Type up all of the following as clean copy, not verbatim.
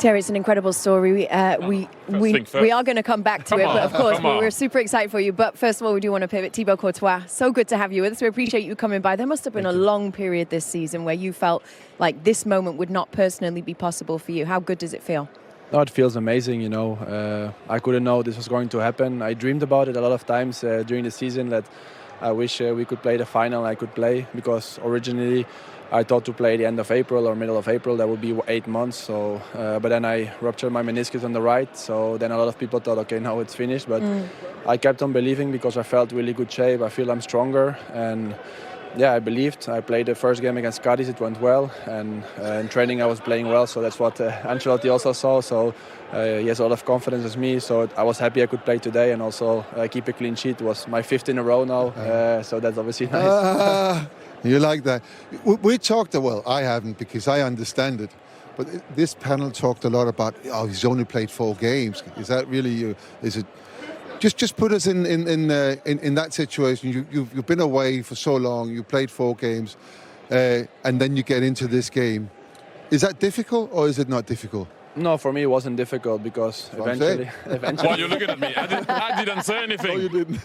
Thierry, it's an incredible story. We are going to come back to it, but of course we're super excited for you. But first of all, we do want to pivot. Thibaut Courtois, so good to have you with us. We appreciate you coming by. There must have been a long period this season where you felt like this moment would not personally be possible for you. How good does it feel? No, it feels amazing, you know. I couldn't know this was going to happen. I dreamed about it a lot of times during the season that I wish we could play the final. I could play because originally I thought to play the end of April or middle of April. That would be 8 months. So, but then I ruptured my meniscus on the right. So then a lot of people thought, okay, now it's finished. But I kept on believing because I felt really good shape. I feel I'm stronger. And yeah, I believed. I played the first game against Cadiz. It went well. And in training, I was playing well. So that's what Ancelotti also saw. So he has a lot of confidence in me. So I was happy I could play today and also keep a clean sheet. It was my 5th in a row now. So that's obviously nice. You like that? We talked, well, I haven't because I understand it, but this panel talked a lot about, oh, he's only played 4 games. Is that really, is it? Just put us in that situation. You've been away for so long, you played 4 games, and then you get into this game. Is that difficult or is it not difficult? No, for me it wasn't difficult because eventually. Well, you're looking at me. I didn't say anything. No, you didn't.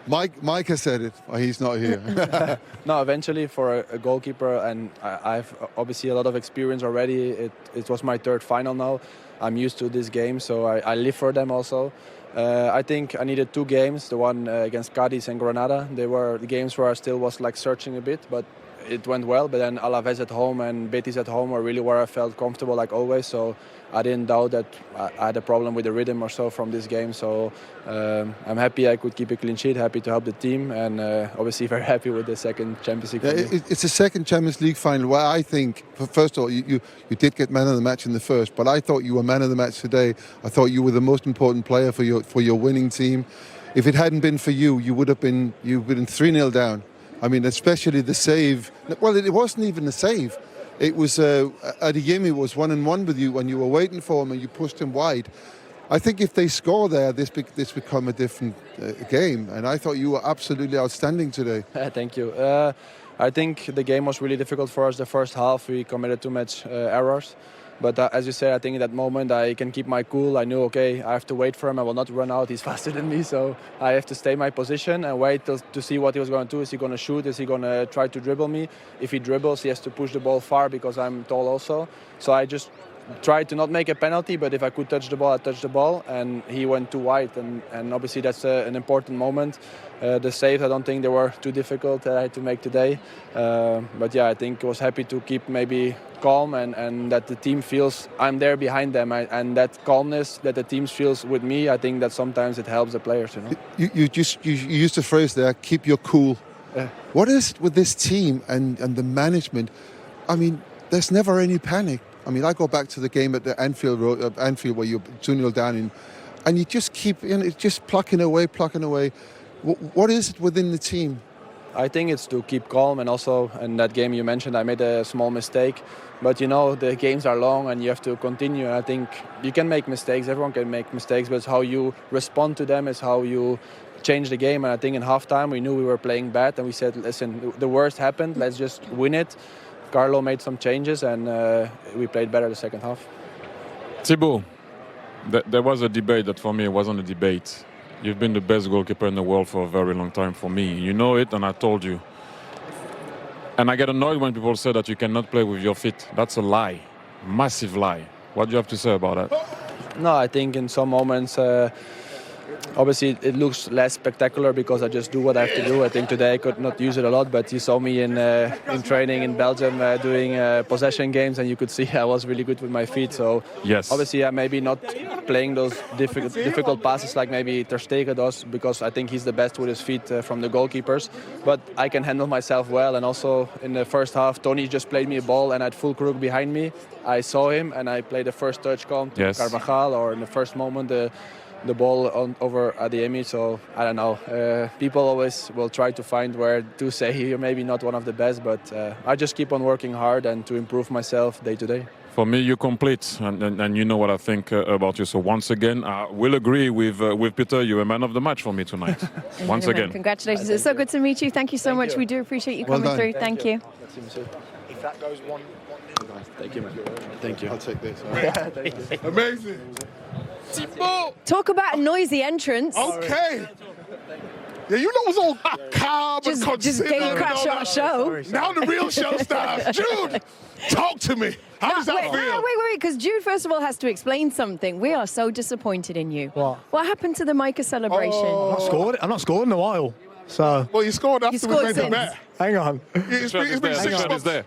Mike has said it. Oh, he's not here. No, eventually for a goalkeeper, and I've obviously a lot of experience already. It was my 3rd final now. I'm used to this game, so I live for them also. I think I needed 2 games. The one against Cadiz and Granada. They were the games where I still was like searching a bit, but it went well. But then Alaves at home and Betis at home were really where I felt comfortable, like always. So I didn't doubt that I had a problem with the rhythm or so from this game. So I'm happy I could keep a clean sheet, happy to help the team, and obviously very happy with the 2nd Champions League. Yeah, it's a 2nd Champions League final. Well, I think, first of all, you did get man of the match in the first, but I thought you were man of the match today. I thought you were the most important player for your winning team. If it hadn't been for you, you would have been 3-0 down. I mean, especially the save. Well, it wasn't even a save. It was Adeyemi was 1-on-1 with you when you were waiting for him and you pushed him wide. I think if they score there, this become a different game. And I thought you were absolutely outstanding today. Thank you. I think the game was really difficult for us. The first half, we committed too much errors. But as you said, I think in that moment I can keep my cool. I knew, okay, I have to wait for him. I will not run out. He's faster than me. So I have to stay in my position and wait to see what he was going to do. Is he going to shoot? Is he going to try to dribble me? If he dribbles, he has to push the ball far because I'm tall also. So I just tried to not make a penalty, but if I could touch the ball, I touched the ball. And he went too wide. And obviously that's an important moment. The saves, I don't think they were too difficult that I had to make today. But yeah, I think I was happy to keep maybe calm and that the team feels I'm there behind them. And that calmness that the team feels with me, I think that sometimes it helps the players. You know? You used the phrase there, keep your cool. What is it with this team and the management? I mean, there's never any panic. I mean, I go back to the game at the Anfield where you're 2-0 down and you just keep just plucking away. What is it within the team? I think it's to keep calm, and also in that game you mentioned I made a small mistake, but you know the games are long and you have to continue. I think you can make mistakes, everyone can make mistakes, but it's how you respond to them, is how you change the game. And I think in halftime we knew we were playing bad and we said, listen, the worst happened, let's just win it. Carlo made some changes and we played better the second half. Thibaut, there was a debate that for me wasn't a debate. You've been the best goalkeeper in the world for a very long time for me. You know it, and I told you. And I get annoyed when people say that you cannot play with your feet. That's a lie, massive lie. What do you have to say about that? No, I think in some moments, obviously it looks less spectacular because I just do what I have to do. I think today I could not use it a lot, but you saw me in training in Belgium doing possession games, and you could see I was really good with my feet. So yes, obviously I'm maybe not playing those difficult passes like maybe Ter Stegen does, because I think he's the best with his feet from the goalkeepers. But I can handle myself well, and also in the first half, Tony just played me a ball and I had full crook behind me. I saw him and I played the first touch count to Carvajal, or in the first moment the ball over Adeyemi. So I don't know. People always will try to find where to say you're maybe not one of the best, but I just keep on working hard and to improve myself day to day. For me, you're complete, and you know what I think about you. So once again, I will agree with Peter. You're a man of the match for me tonight. Once again. Congratulations. It's so good to meet you. Thank you so much. We do appreciate you coming through. Thank you. If that goes 1-1. Thank you, man. Thank you. I'll take this. Amazing. Thibaut. Talk about a noisy entrance. Okay. Yeah, you know it was all calm and considered. Just game crash our show. Now the real show starts. Jude, talk to me. How does that feel? Wait, because Jude, first of all, has to explain something. We are so disappointed in you. What happened to the Micah celebration? I've not scored in a while. So. Well, you scored after we made the bet. Hang on. It's been 6 months. Is there.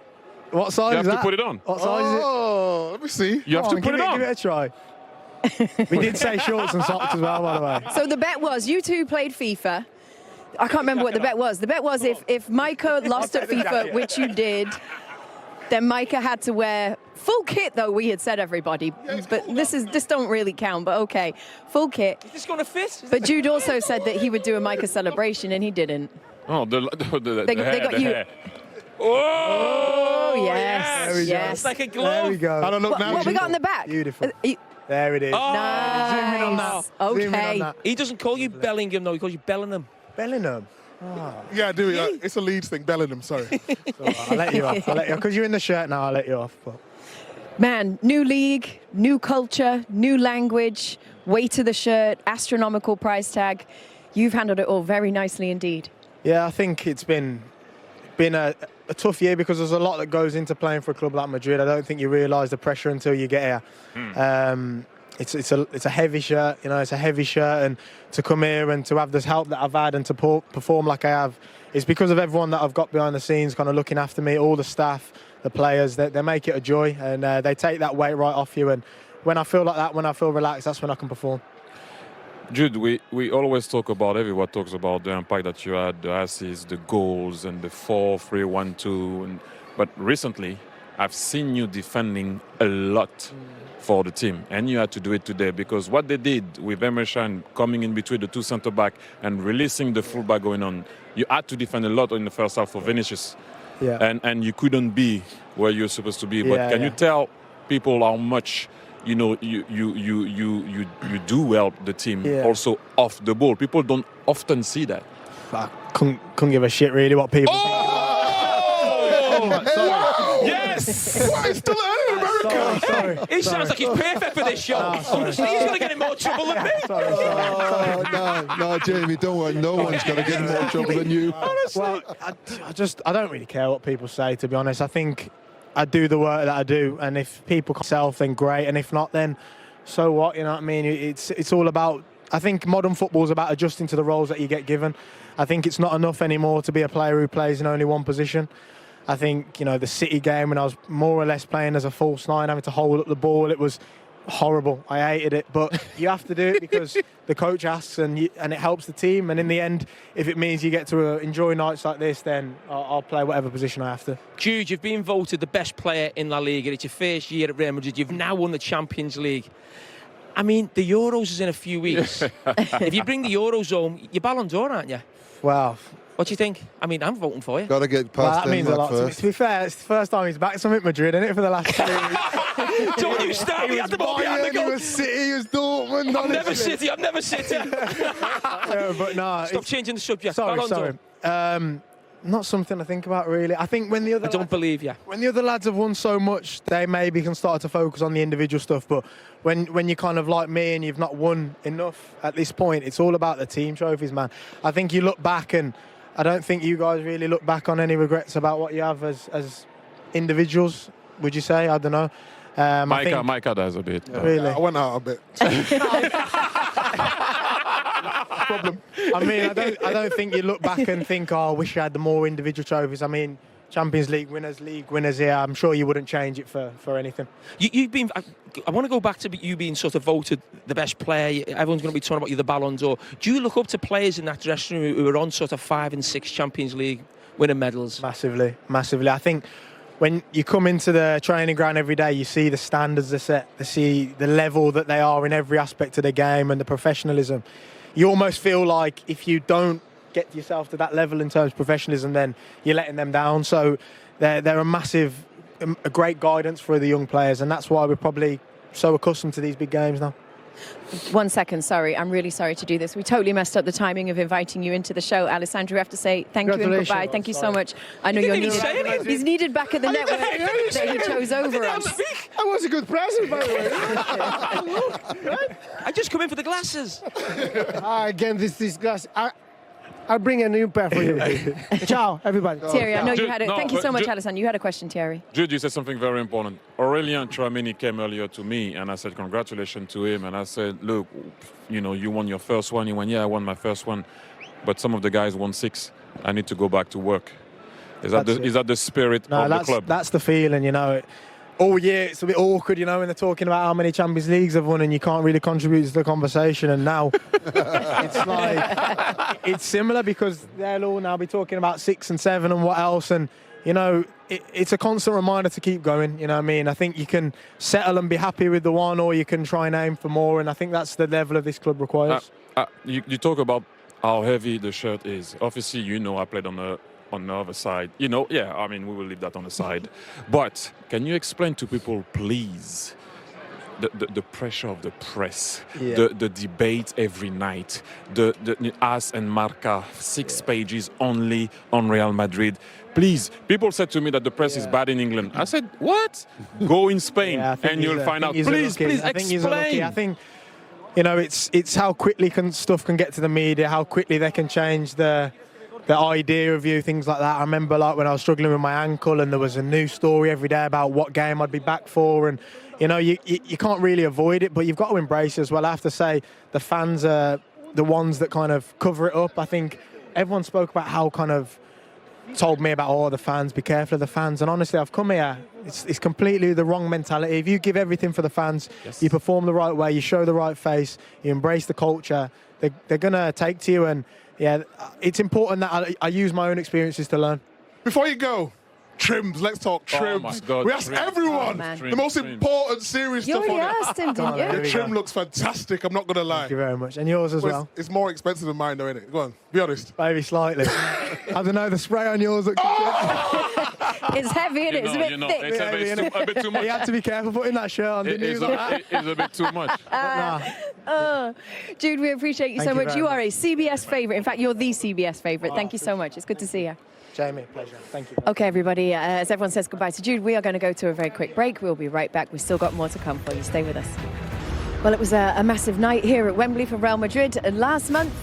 What size You is have that? to put it on. What size is it? Oh, let me see. You have to put it on. Give it a try. We did say shorts and socks as well, by the way. So the bet was you two played FIFA. I can't remember what the bet was. The bet was if Micah lost at FIFA, which you did, then Micah had to wear full kit, though we had said, everybody. But this don't really count, but okay. Full kit. Is this going to fit? But Jude also said that he would do a Micah celebration, and he didn't. Oh, They got you. hair. Oh, yes. There we go. Yes. It's like a glove. There we go. How do I look now? What we got in the back? Beautiful. There it is. Nice. Zoom in on that. Zoom in on Okay. that. He doesn't call you Bellingham, though. He calls you Bellingham. Bellingham. Yeah, I do. It's a Leeds thing. Bellingham, sorry. I'll let you off. Because you're in the shirt now, I'll let you off. But. Man, new league, new culture, new language, weight of the shirt, astronomical price tag. You've handled it all very nicely indeed. Yeah, I think it's been a tough year because there's a lot that goes into playing for a club like Madrid. I don't think you realise the pressure until you get here. It's a heavy shirt, it's a heavy shirt, and to come here and to have this help that I've had and to perform like I have, it's because of everyone that I've got behind the scenes kind of looking after me, all the staff, the players, they make it a joy, and they take that weight right off you. And when I feel like that, when I feel relaxed, that's when I can perform. Jude, we always talk about, everyone talks about the impact that you had, the assists, the goals, and the 4-3-1-2. But recently, I've seen you defending a lot for the team, and you had to do it today because what they did with Emerson coming in between the two centre-back and releasing the full-back going on, you had to defend a lot in the first half for Vinicius. Yeah. And you couldn't be where you're supposed to be. But can you tell people how much you do help the team also off the ball? People don't often see that. I couldn't give a shit really what people think. Yes! Why is still in America? Sorry. He sounds like he's perfect for this show. He's going to get in more trouble than me. No, Jamie, don't worry. No one's going to get in more trouble than you. Well, I don't really care what people say, to be honest. I think I do the work that I do, and if people can self, then great, and if not, then so what? You know what I mean? It's all about. I think modern football is about adjusting to the roles that you get given. I think it's not enough anymore to be a player who plays in only one position. I think, the City game when I was more or less playing as a false nine, having to hold up the ball, it was horrible. I hated it, but you have to do it because the coach asks, and it helps the team. And in the end, if it means you get to enjoy nights like this, then I'll play whatever position I have to. Jude, you've been voted the best player in La Liga. It's your first year at Real Madrid. You've now won the Champions League. I mean, the Euros is in a few weeks. If you bring the Euros home, you're Ballon d'Or, aren't you? Wow. What do you think? I mean, I'm voting for you. Got to get past that means a lot to me. first. To be fair, it's the first time he's back. At Madrid, isn't it, for the last 3 weeks? Don't you start. He had the ball behind the He goal. was City, he was Dortmund. I'm never City. But no. Stop changing the subject. Sorry. Not something I think about, really. I think when the other I don't believe you. When the other lads have won so much, they maybe can start to focus on the individual stuff. But when you're kind of like me and you've not won enough at this point, it's all about the team trophies, man. I think you look back, and I don't think you guys really look back on any regrets about what you have as individuals, would you say? I don't know. Micah does a bit. Yeah. Really? I went out a bit. Problem. I mean, I don't think you look back and think, I wish I had the more individual trophies. I mean, Champions League winners here. I'm sure you wouldn't change it for anything. You've been. I want to go back to you being sort of voted the best player. Everyone's going to be talking about you, the Ballon d'Or. Do you look up to players in that dressing room who are on sort of 5 and 6 Champions League winning medals? Massively. I think when you come into the training ground every day, you see the standards they're set, you see the level that they are in every aspect of the game and the professionalism. You almost feel like if you don't get yourself to that level in terms of professionalism, then you're letting them down. So they're a great guidance for the young players, and that's why we're probably so accustomed to these big games now. 1 second, sorry. I'm really sorry to do this. We totally messed up the timing of inviting you into the show. Alessandro, we have to say thank you and goodbye. Thank you so much. I know you're needed. He's needed back at the network that he chose over us. That was a good present, by the way. I just come in for the glasses. Again, this glass. I'll bring a new pair for you. Ciao, everybody. Thierry, I know you had a... Thank you so much, Alessandro. You had a question, Thierry. Jude, you said something very important. Aurélien Tchouameni came earlier to me, and I said, congratulations to him. And I said, look, you know, you won your first one. He went, yeah, I won my first one. But some of the guys won 6. I need to go back to work. Is that the spirit of the club? That's the feeling, you know. All year, it's a bit awkward, you know, when they're talking about how many Champions Leagues they've won and you can't really contribute to the conversation. And now it's like, it's similar because they'll all now be talking about 6 and 7 and what else. And, you know, it's a constant reminder to keep going, you know what I mean? I think you can settle and be happy with the one, or you can try and aim for more. And I think that's the level of this club requires. You talk about how heavy the shirt is. Obviously, you know, I played on the other side, you know, yeah, I mean, we will leave that on the side. But can you explain to people, please, the pressure of the press, the debate every night, the As and Marca, 6 pages only on Real Madrid. Please, people said to me that the press is bad in England. I said, what? Go in Spain and you'll find out. Please explain. I think, you know, it's how quickly stuff can get to the media, how quickly they can change the idea of you, things like that. I remember like when I was struggling with my ankle and there was a new story every day about what game I'd be back for, and you know, you can't really avoid it, but you've got to embrace it as well. I have to say the fans are the ones that kind of cover it up. I think everyone spoke about how kind of told me about the fans, be careful of the fans, and honestly I've come here, it's completely the wrong mentality. If you give everything for the fans, you perform the right way, you show the right face, you embrace the culture, they're gonna take to you. And yeah, it's important that I use my own experiences to learn. Before you go, trims. Let's talk trims. Oh my God, we asked everyone the most important serious stuff on it. You already asked him, didn't you? The trim looks fantastic, I'm not going to lie. Thank you very much. And yours as well. It's more expensive than mine though, isn't it? Go on, be honest. Maybe slightly. I don't know, the spray on yours looks It's heavy, isn't it? It's a bit thick. It's a bit too much. You had to be careful putting that shirt on, didn't you? It's a bit too much. Jude, we appreciate you so Thank you much. very You are a CBS favourite. In fact, you're the CBS favourite. Thank you so much. It's good to see you. Jamie, pleasure. Thank you. Okay, everybody, as everyone says goodbye to Jude, we are going to go to a very quick break. We'll be right back. We've still got more to come for you. Stay with us. Well, it was a massive night here at Wembley for Real Madrid. And last month,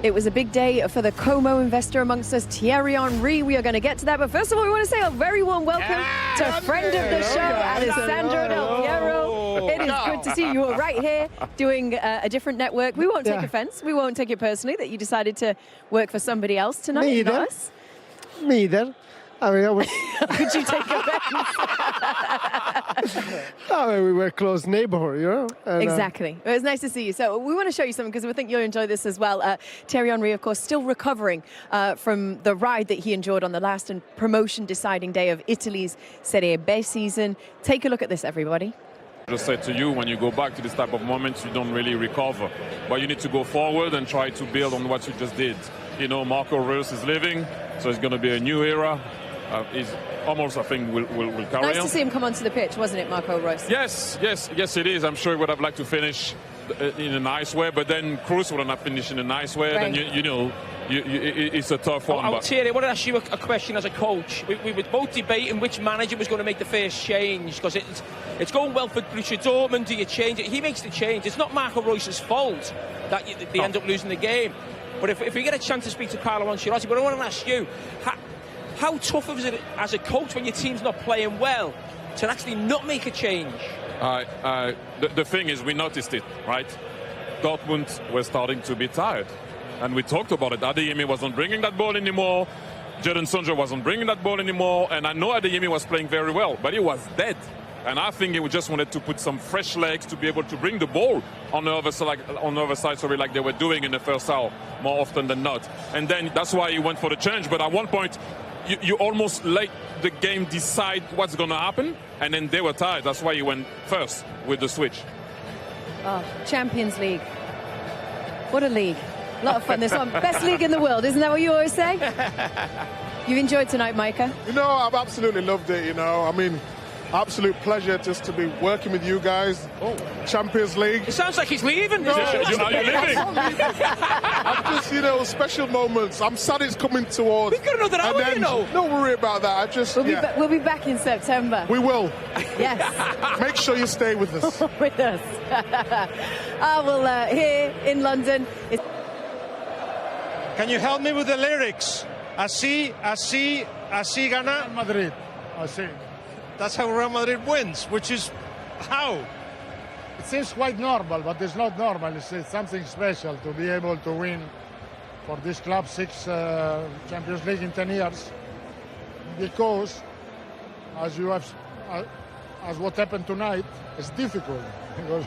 it was a big day for the Como investor amongst us, Thierry Henry. We are going to get to that. But first of all, we want to say a very warm welcome to friend of the show, Alessandro Del Piero. It is good to see you. You are right here doing a different network. We won't take offense. We won't take it personally that you decided to work for somebody else tonight. Me either. Me either. I mean, Could you take offense? I mean, we were close neighborhood, you know. And, exactly. It was nice to see you. So we want to show you something because we think you'll enjoy this as well. Thierry Henry, of course, still recovering from the ride that he endured on the last and promotion deciding day of Italy's Serie B season. Take a look at this, everybody. I just said to you, when you go back to this type of moments, you don't really recover. But you need to go forward and try to build on what you just did. You know, Marco Reus is leaving, so it's going to be a new era. He's almost, I think, will carry on. Nice to see him come onto the pitch, wasn't it, Marco Reus? Yes, it is. I'm sure he would have liked to finish in a nice way, but then Cruz would not finish in a nice way. Right. Then, you know, it's a tough one. Thierry, I want to ask you a question as a coach. We were both debating which manager was going to make the first change, because it's going well for Borussia Dortmund. Do you change it? He makes the change. It's not Marco Reus's fault that they end up losing the game. But if we get a chance to speak to Carlo Ancelotti, but I want to ask you, how tough is it as a coach when your team's not playing well to actually not make a change? The thing is, we noticed it, right? Dortmund were starting to be tired. And we talked about it. Adeyemi wasn't bringing that ball anymore. Jadon Sancho wasn't bringing that ball anymore. And I know Adeyemi was playing very well, but he was dead. And I think he just wanted to put some fresh legs to be able to bring the ball on the other side, like they were doing in the first half more often than not. And then that's why he went for the change. But at one point, you almost let the game decide what's going to happen, and then they were tired. That's why you went first with the switch. Oh, Champions League. What a league. A lot of fun, this one. Best league in the world, isn't that what you always say? You've enjoyed tonight, Micah? You know, I've absolutely loved it, you know. I mean, absolute pleasure just to be working with you guys. Oh. Champions League. It sounds like he's leaving. No, Are you leaving? I'm just, you know, special moments. I'm sad it's coming towards. We've got another hour, then, you know. Don't worry about that. I just, We'll be back in September. We will. Yes. Make sure you stay with us. With us. Here in London. Can you help me with the lyrics? Así gana Madrid. Así. That's how Real Madrid wins, which is how? It seems quite normal, but it's not normal. It's something special to be able to win for this club 6 Champions League in 10 years. Because, as what happened tonight, it's difficult. Because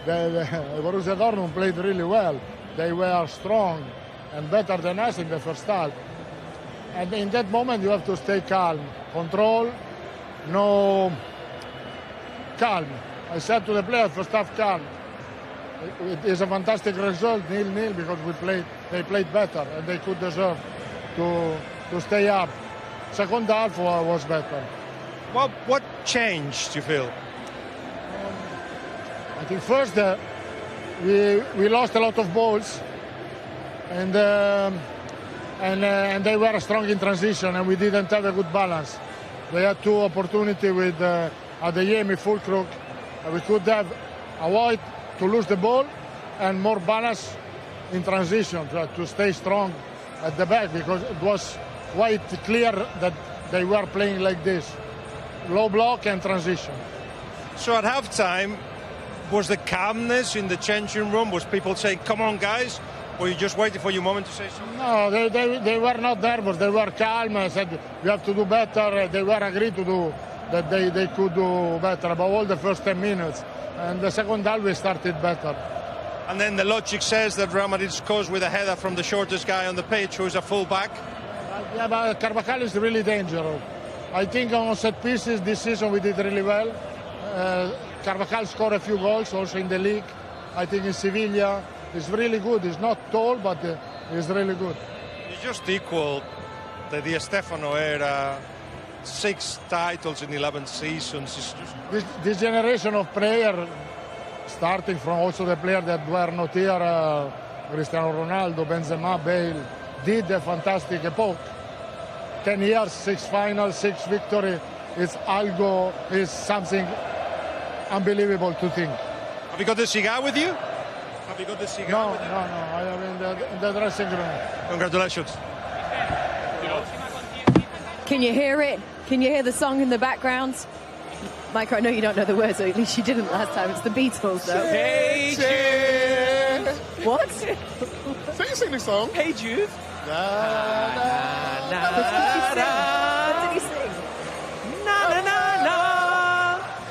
the Borussia Dortmund played really well. They were strong and better than us in the first half. And in that moment, you have to stay calm, control. No, calm. I said to the players, first half, calm. It is a fantastic result, 0-0, because they played better and they could deserve to stay up. Second half was better. What changed, you feel? I think first we lost a lot of balls, and they were strong in transition, and we didn't have a good balance. They had 2 opportunities with Adeyemi full crook. We could have avoided to lose the ball and more balance in transition to stay strong at the back, because it was quite clear that they were playing like this. Low block and transition. So at halftime, was the calmness in the changing room? Was people saying, come on, guys? Or you just waiting for your moment to say something? No, they were not nervous. They were calm. I said, you have to do better. They were agreed to do that. They could do better above all the first 10 minutes. And the second half, we started better. And then the logic says that Real Madrid scores with a header from the shortest guy on the pitch, who's a full-back. Yeah, but Carvajal is really dangerous. I think on set pieces this season we did really well. Carvajal scored a few goals also in the league. I think in Sevilla. He's really good. He's not tall, but he's really good. You just equaled the Di Stefano era, 6 titles in 11 seasons. This generation of players, starting from also the players that were not here, Cristiano Ronaldo, Benzema, Bale, did a fantastic epoch. 10 years, 6 finals, 6 victories. It's something unbelievable to think. Have you got the cigar with you? Have you got the cigar? No. I am in the dressing room. Congratulations. Can you hear it? Can you hear the song in the background? Mike, I know you don't know the words, or at least you didn't last time. It's the Beatles, though. Hey Jude. What? So you sing the song? Hey Jude. What did he sing? Na na na na.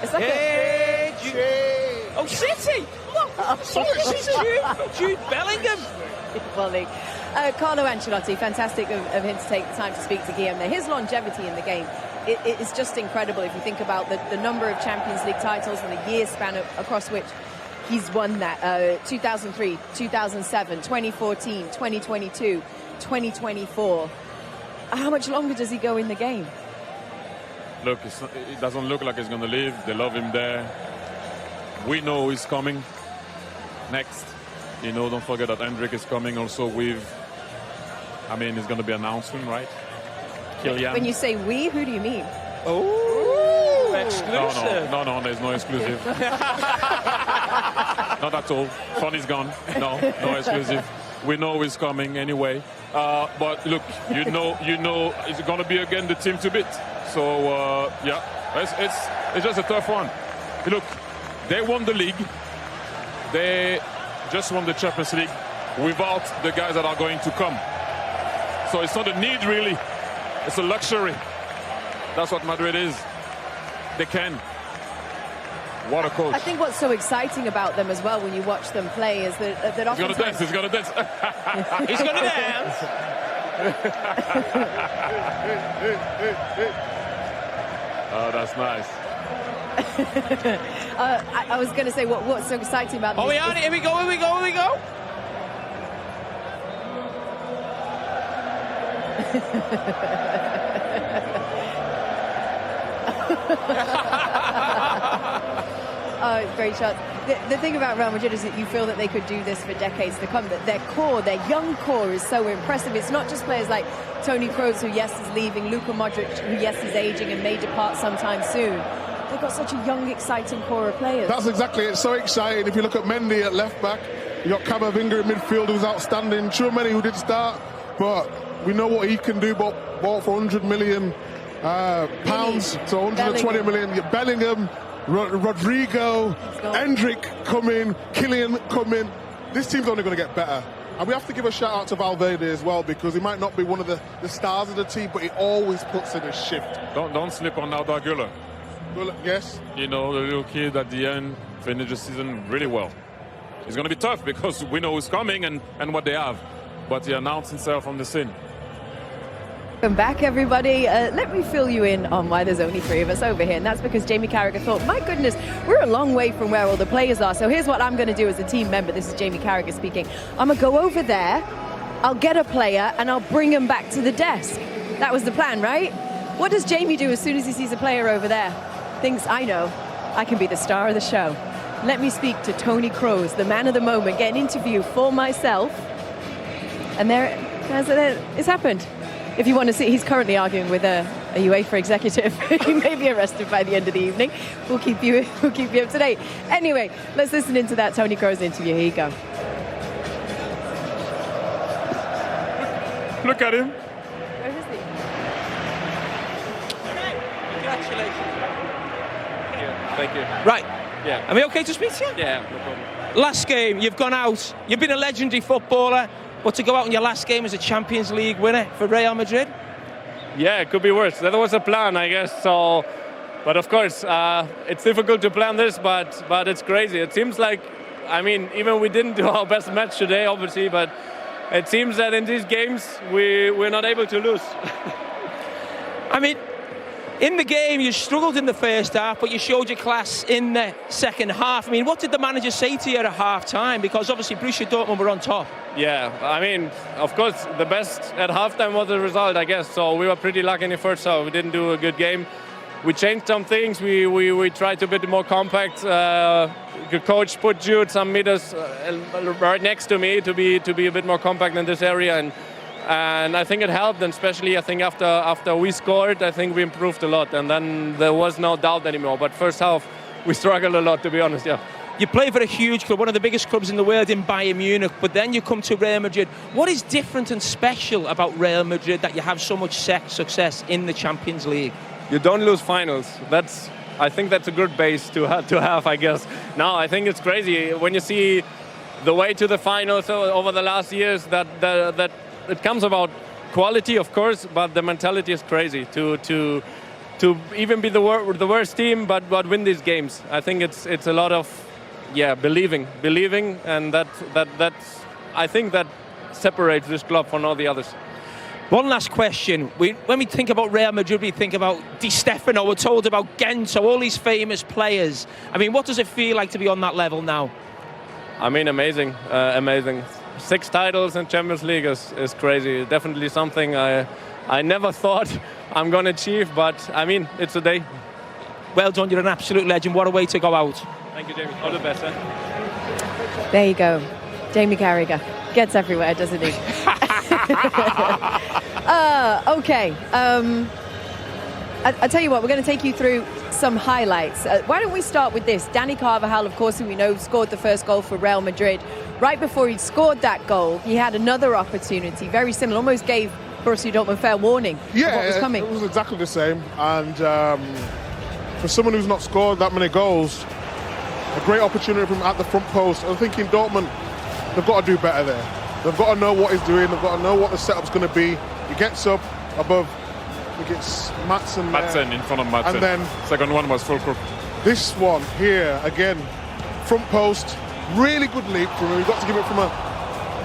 It's like Hey Jude. Oh, City. Jude Bellingham. Volley. Carlo Ancelotti, fantastic of him to take the time to speak to Guillaume there. His longevity in the game, it is just incredible if you think about the number of Champions League titles and the year span across which he's won that. 2003, 2007, 2014, 2022, 2024. How much longer does he go in the game? Look, it doesn't look like he's going to leave. They love him there. We know he's coming next. You know, don't forget that Hendrik is coming also with, it's going to be announcing, right? Kylian. When you say we, who do you mean? Oh, exclusive. No, there's no exclusive. Not at all. Fun is gone. No exclusive. We know he's coming anyway. But look, you know, it's going to be again the team to beat. So, it's just a tough one. Look, they won the league. They just won the Champions League without the guys that are going to come. So it's not a need, really. It's a luxury. That's what Madrid is. They can. What a coach. I think what's so exciting about them as well when you watch them play is that He's going to dance. He's going to dance. Oh, that's nice. I was going to say, what's so exciting about this? Oh, we are. Here we go. Oh, great shots. The thing about Real Madrid is that you feel that they could do this for decades to come, that their core, their young core is so impressive. It's not just players like Toni Kroos, who, yes, is leaving, Luka Modric, who, yes, is aging and may depart sometime soon. They've got such a young, exciting core of players. That's exactly it. It's so exciting. If you look at Mendy at left back, you got Camavinga in midfield, who's outstanding. Sure, many who did start, but we know what he can do. Bought for 100 million pounds, so 120 million. Bellingham, Rodrigo, Endrick come in, Kylian come in. This team's only going to get better. And we have to give a shout out to Valverde as well, because he might not be one of the stars of the team, but he always puts in a shift. Don't slip on Arda Güler. Yes. You know, the little kid at the end finished the season really well. It's going to be tough because we know who's coming and what they have. But he announced himself on the scene. Welcome back, everybody. Let me fill you in on why there's only 3 of us over here. And that's because Jamie Carragher thought, my goodness, we're a long way from where all the players are. So here's what I'm going to do as a team member. This is Jamie Carragher speaking. I'm going to go over there, I'll get a player, and I'll bring him back to the desk. That was the plan, right? What does Jamie do as soon as he sees a player over there? Thinks, I know, I can be the star of the show. Let me speak to Toni Kroos, the man of the moment, get an interview for myself. And it's happened. If you want to see, he's currently arguing with a UEFA executive. He may be arrested by the end of the evening. We'll keep you up to date. Anyway, let's listen into that Toni Kroos interview. Here you go. Look at him. Where is he? Congratulations. Thank you. Right. Yeah. Are we okay to speak to you? Yeah, no problem. Last game, you've gone out. You've been a legendary footballer, but to go out in your last game as a Champions League winner for Real Madrid? Yeah, it could be worse. That was a plan, I guess. So, but of course, it's difficult to plan this, but it's crazy. It seems like, I mean, even we didn't do our best match today, obviously, but it seems that in these games we're not able to lose. I mean, in the game, you struggled in the first half, but you showed your class in the second half. I mean, what did the manager say to you at half-time? Because obviously Borussia Dortmund were on top. Yeah, I mean, of course, the best at halftime was the result, I guess. So we were pretty lucky in the first half. We didn't do a good game. We changed some things. We tried to be a bit more compact. The coach put Jude some meters right next to me to be a bit more compact in this area, and I think it helped. And especially, I think after we scored, I think we improved a lot. And then there was no doubt anymore. But first half, we struggled a lot, to be honest. Yeah. You play for a huge club, one of the biggest clubs in the world in Bayern Munich, but then you come to Real Madrid. What is different and special about Real Madrid that you have so much success in the Champions League? You don't lose finals. I think that's a good base to have, I guess. Now, I think it's crazy when you see the way to the finals over the last years, that it comes about quality, of course, but the mentality is crazy to even be the worst team, but win these games. I think it's a lot of believing, and that's I think that separates this club from all the others. One last question. When we think about Real Madrid, we think about Di Stefano, we're told about Gento, all these famous players. I mean, what does it feel like to be on that level now? I mean, amazing. 6 titles in Champions League is crazy. Definitely something I never thought I'm going to achieve, but I mean, it's a day. Well done, you're an absolute legend. What a way to go out. Thank you, Jamie. All the best. There you go. Jamie Carragher gets everywhere, doesn't he? Okay. I tell you what, we're going to take you through some highlights. Why don't we start with this? Dani Carvajal, of course, who we know scored the first goal for Real Madrid. Right before he scored that goal, he had another opportunity, very similar, almost gave Borussia Dortmund fair warning of what was coming. It was exactly the same. And for someone who's not scored that many goals, a great opportunity from at the front post. I'm thinking Dortmund, they've got to do better there. They've got to know what he's doing. They've got to know what the setup's going to be. He gets up above, I think it's Madsen in front of Madsen. And then second one was full crook. This one here, again, front post, really good leap from him. You've got to give it from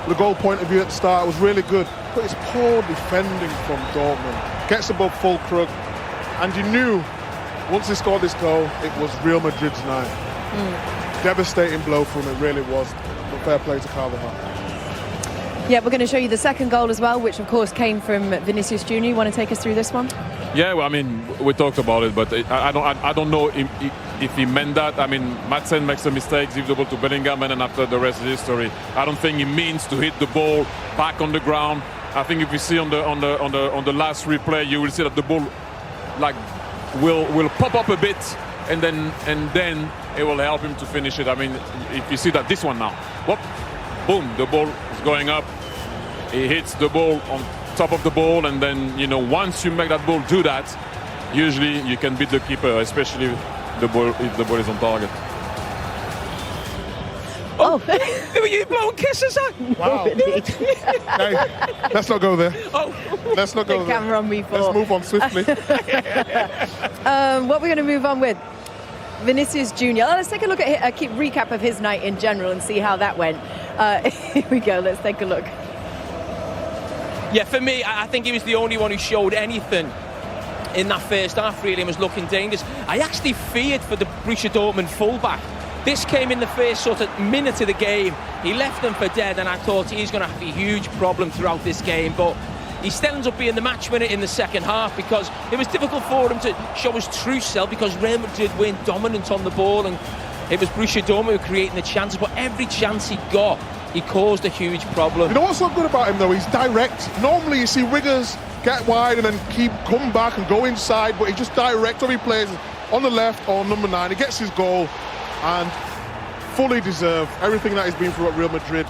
the goal point of view at the start was really good, but it's poor defending from Dortmund. Gets above Fulkrug, and you knew once he scored this goal, it was Real Madrid's night. Devastating blow from it, really was. But fair play to Carlo. Yeah, we're going to show you the second goal as well, which of course came from Vinicius Junior. You want to take us through this one? Yeah, well, I mean, we talked about it, but I don't know if he meant that. I mean, Madsen makes a mistake, gives the ball to Bellingham, and then after the rest is history. I don't think he means to hit the ball back on the ground. I think if you see on the last replay, you will see that the ball like will pop up a bit, and then it will help him to finish it. I mean, if you see that this one now, whoop, boom, the ball is going up. He hits the ball on top of the ball, and then, you know, once you make that ball do that, usually you can beat the keeper, especially if the ball is on target. Oh, were you blowing kisses at? Wow. Hey, let's not go there. Oh, let's not go the there. Camera on me for. Let's move on swiftly. What we're going to move on with Vinicius Junior. Let's take a look at a recap of his night in general and see how that went. Here we go. Let's take a look. Yeah, for me, I think he was the only one who showed anything in that first half, really, and was looking dangerous. I actually feared for the Borussia Dortmund fullback. This came in the first sort of minute of the game. He left them for dead, and I thought he's going to have a huge problem throughout this game. But he still ends up being the match winner in the second half, because it was difficult for him to show his true self, because Real Madrid weren't dominant on the ball, and it was Borussia Dortmund who were creating the chances. But every chance he got, he caused a huge problem. You know what's so good about him, though? He's direct. Normally you see wingers get wide and then come back and go inside, but he just direct every plays on the left or number 9. He gets his goal, and fully deserved everything that he's been through at Real Madrid.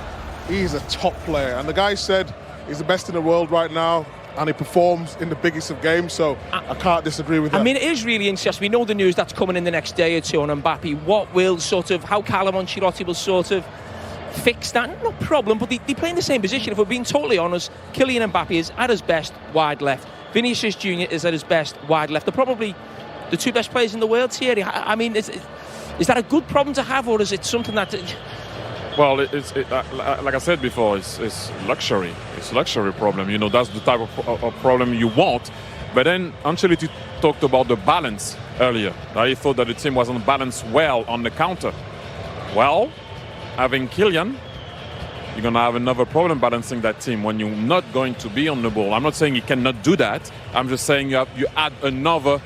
He's a top player, and the guy said he's the best in the world right now, and he performs in the biggest of games, so I can't disagree with that. I mean, it is really interesting. We know the news that's coming in the next day or two on Mbappe. What will how Carlo Ancelotti will sort of fix that? No problem, but they play in the same position. If we're being totally honest, Kylian Mbappe is at his best wide left. Vinicius Junior is at his best wide left. They're probably the two best players in the world, Thierry. I mean, is that a good problem to have, or is it something that... Well, like I said before, it's luxury. It's a luxury problem. You know, that's the type of problem you want. But then Ancelotti talked about the balance earlier. He thought that the team wasn't balanced well on the counter. Well, having Kylian, you're going to have another problem balancing that team when you're not going to be on the ball. I'm not saying you cannot do that. I'm just saying you add another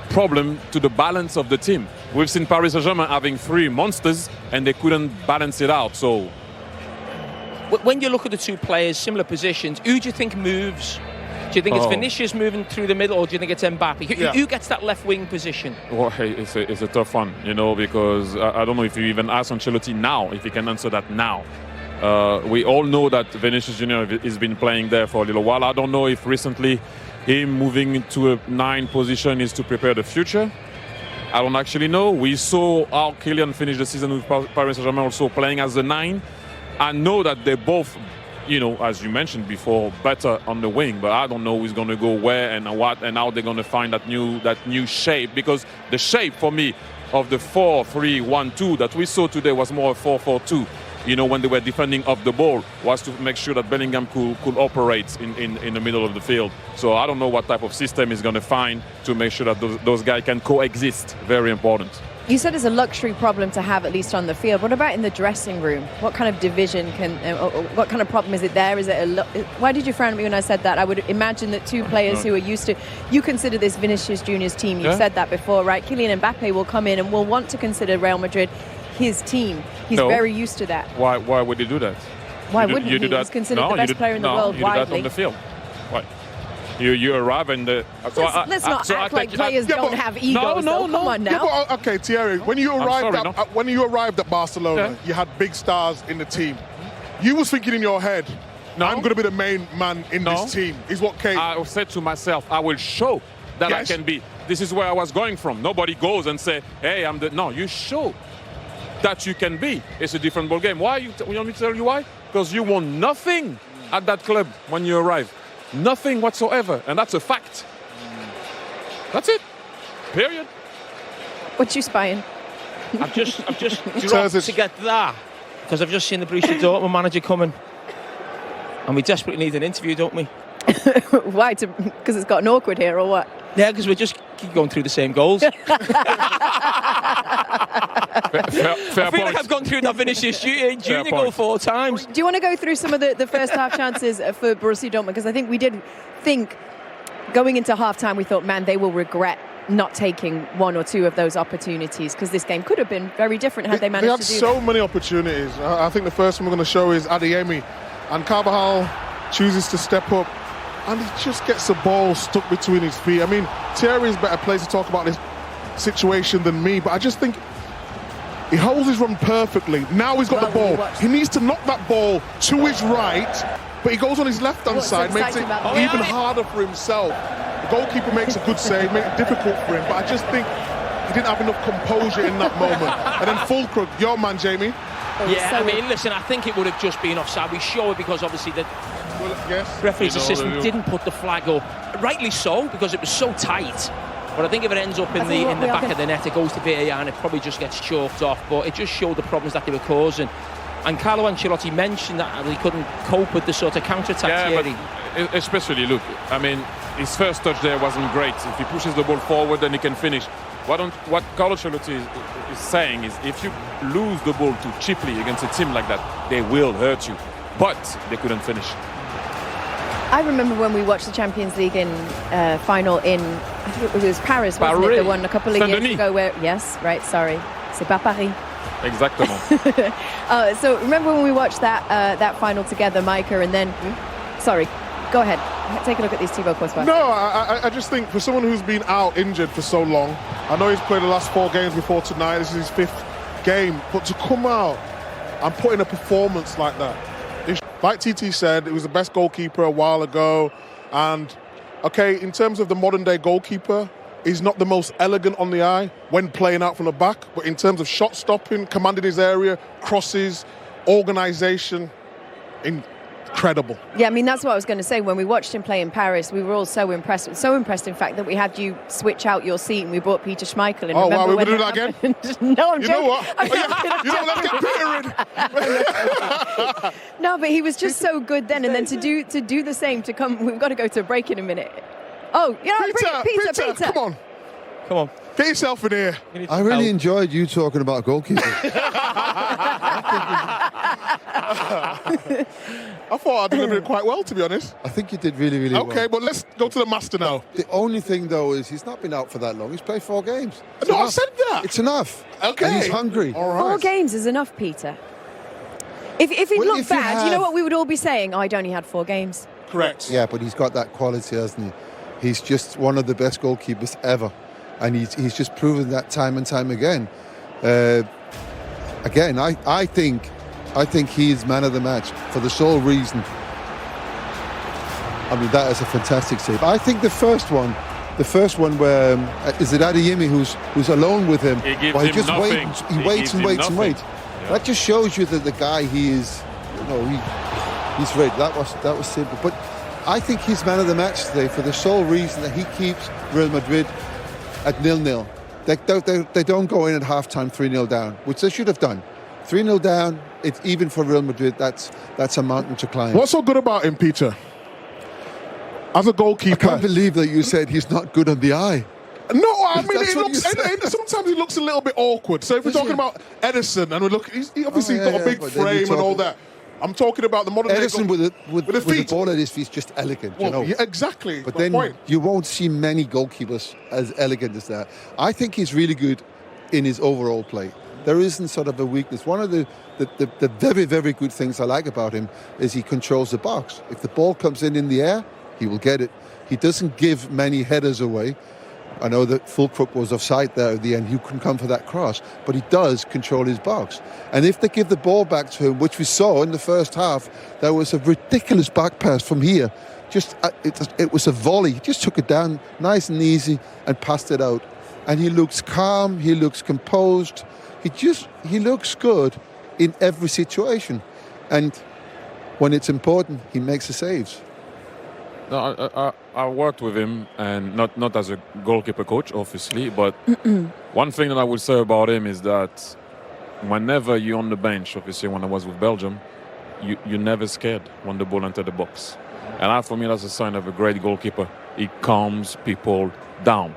problem to the balance of the team. We've seen Paris Saint-Germain having 3 monsters and they couldn't balance it out. So, when you look at the two players, similar positions, who do you think moves? Do you think it's Vinicius moving through the middle, or do you think it's Mbappe? Who gets that left wing position? Well, hey, it's a tough one, you know, because I don't know if you even ask Ancelotti now, if he can answer that now. We all know that Vinicius Junior has been playing there for a little while. I don't know if recently him moving into a 9 position is to prepare the future. I don't actually know. We saw how Kylian finished the season with Paris Saint-Germain also playing as a 9. I know that they're both, you know, as you mentioned before, better on the wing, but I don't know who's going to go where and what and how they're going to find that new shape, because the shape for me of the 4-3-1-2 that we saw today was more a 4-4-2. You know, when they were defending off the ball, was to make sure that Bellingham could operate in the middle of the field. So I don't know what type of system he's going to find to make sure that those guys can coexist. Very important. You said it's a luxury problem to have, at least on the field. What about in the dressing room? What kind of division what kind of problem is it there? Why did you frown at me when I said that? I would imagine that two players who are used to... You consider this Vinicius Junior's team. You've said that before, right? Kylian Mbappe will come in and will want to consider Real Madrid his team. He's very used to that. Why would he do that? Why wouldn't he? He's considered the best player in the world widely. You do that on the field. Why? You arrive and let's not act like players don't have egos. No. Come on now. Yeah, but, okay, Thierry. When you arrived at Barcelona, you had big stars in the team. You was thinking in your head, I'm going to be the main man in this team. Is what came. I said to myself, I will show that I can be. This is where I was going from. Nobody goes and say, hey, I'm the... No, you show that you can be. It's a different ball game. Why? You want me to tell you why? Because you want nothing at that club when you arrive. Nothing whatsoever. And that's a fact. That's it. Period. What you spying? I've just dropped to get that, because I've just seen the Borussia Dortmund manager coming. And we desperately need an interview, don't we? Why? Because it's gotten awkward here, or what? Yeah, because we just keep going through the same goals. Fair I feel like I've gone through that Vinicius Junior goal 4 times. Do you want to go through some of the first half chances for Borussia Dortmund? Because I think we did think, going into half-time, we thought, man, they will regret not taking 1 or 2 of those opportunities, because this game could have been very different had they managed to do They had so many opportunities. I think the first one we're going to show is Adeyemi, and Carvajal chooses to step up, and he just gets the ball stuck between his feet. I mean, Thierry is better placed to talk about this situation than me, but I just think he holds his run perfectly. Now he's got the ball. He needs to knock that ball to his right, but he goes on his left-hand side, makes it even harder for himself. The goalkeeper makes a good save, makes it difficult for him, but I just think he didn't have enough composure in that moment. And then Fulkrug, your man, Jamie. Yeah, I mean, listen, I think it would have just been offside. We show it because obviously the referee's assistant didn't put the flag up. Rightly so, because it was so tight. But I think if it ends up in the back of the net, it goes to VAR and it probably just gets chalked off. But it just showed the problems that they were causing. And Carlo Ancelotti mentioned that he couldn't cope with the sort of counter-attack. But especially, look, I mean, his first touch there wasn't great. If he pushes the ball forward, then he can finish. What Carlo Ancelotti is saying is, if you lose the ball too cheaply against a team like that, they will hurt you. But they couldn't finish. I remember when we watched the Champions League final in, I think it was Paris, wasn't it? The one a couple of years ago where, yes, right, sorry, c'est pas Paris. Exactement. So remember when we watched that final together, Micah, and then, sorry, go ahead, take a look at these Thibaut Courtois. No, I just think for someone who's been out injured for so long, I know he's played the last 4 games before tonight, this is his 5th game, but to come out and put in a performance like that, like TT said, it was the best goalkeeper a while ago, and okay, in terms of the modern day goalkeeper, he's not the most elegant on the eye when playing out from the back, but in terms of shot stopping, commanded his area, crosses, organisation, incredible. Yeah, I mean, that's what I was going to say. When we watched him play in Paris, we were all so impressed. So impressed, in fact, that we had you switch out your seat and we brought Peter Schmeichel in. Oh, wow, we're going to do that again? No, I'm joking. Know what? Let's get Peter in. No, but he was just so good then. And then to do the same, we've got to go to a break in a minute. Oh, Peter. Come on. Get yourself in here. I really enjoyed you talking about goalkeepers. I thought I delivered it quite well, to be honest. I think you did really, really well. Okay, but let's go to the master now. The only thing, though, is he's not been out for that long. He's played 4 games. No, I said that. It's enough. Okay. And he's hungry. All right. 4 games is enough, Peter. If it looked bad, you know what we would all be saying? Oh, I'd only had 4 games. Correct. Yeah, but he's got that quality, hasn't he? He's just one of the best goalkeepers ever. And he's just proven that time and time again. Again, I think he's man of the match for the sole reason. I mean, that is a fantastic save. I think the first one where is it Adeyemi who's alone with him? He gives him just nothing. He waits and waits. Yeah. That just shows you that the guy he's ready. That was simple. But I think he's man of the match today for the sole reason that he keeps Real Madrid at 0-0. They don't go in at half-time 3-0 down, which they should have done. 3-0 down, it's even for Real Madrid. That's a mountain to climb. What's so good about him, Peter? As a goalkeeper, I can't believe that you said he's not good on the eye. No, I mean, sometimes he looks a little bit awkward. So if we're talking about Edison, and he obviously got a big frame and all that. I'm talking about the modern Edison with the ball at his feet is just elegant, Yeah, exactly. But then you won't see many goalkeepers as elegant as that. I think he's really good in his overall play. There isn't sort of a weakness. One of the very, very good things I like about him is he controls the box. If the ball comes in the air, he will get it. He doesn't give many headers away. I know that Fulkrug was offside there at the end. He couldn't come for that cross, but he does control his box. And if they give the ball back to him, which we saw in the first half, there was a ridiculous back pass from here. It was a volley. He just took it down nice and easy and passed it out. And he looks calm. He looks composed. He looks good in every situation. And when it's important, he makes the saves. No, I worked with him, and not as a goalkeeper coach, obviously, but one thing that I would say about him is that whenever you're on the bench, obviously when I was with Belgium, you're never scared when the ball enters the box. And for me, that's a sign of a great goalkeeper. He calms people down.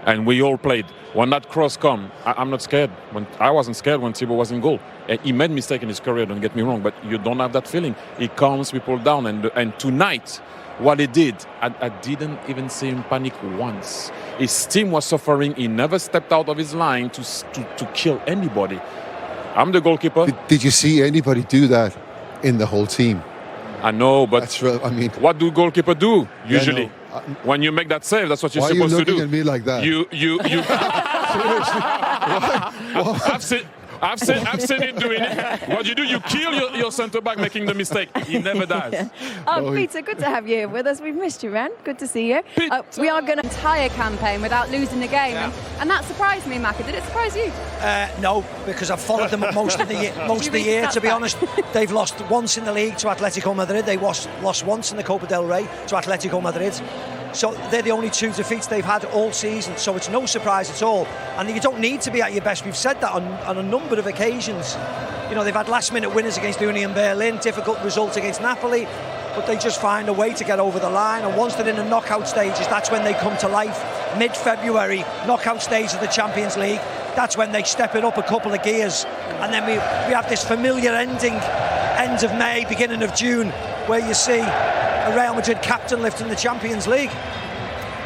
And we all played. When that cross come, I'm not scared. I wasn't scared when Thibaut was in goal. And he made mistake in his career, don't get me wrong, but you don't have that feeling. He calms people down. And tonight, what he did, I didn't even see him panic once. His team was suffering. He never stepped out of his line to kill anybody. I'm the goalkeeper. Did you see anybody do that in the whole team? I know, but I mean, what do goalkeeper do usually? Yeah, when you make that save, that's what you're why supposed to do. Why are you looking at me like that? Seriously? I've seen him doing it. What you do, you kill your centre-back making the mistake. He never does. Yeah. Peter, good to have you here with us. We've missed you, man. Good to see you. We are going to entire campaign without losing the game. Yeah. And that surprised me, Macca. Did it surprise you? No, because I've followed them most of the year, to be honest. They've lost once in the league to Atletico Madrid. They lost once in the Copa del Rey to Atletico Madrid. So they're the only 2 defeats they've had all season. So it's no surprise at all. And you don't need to be at your best. We've said that on a number of occasions. You know, they've had last-minute winners against Union Berlin, difficult results against Napoli, but they just find a way to get over the line. And once they're in the knockout stages, that's when they come to life. Mid-February, knockout stage of the Champions League. That's when they step it up a couple of gears. And then we have this familiar end of May, beginning of June, where you see a Real Madrid captain lifting the Champions League.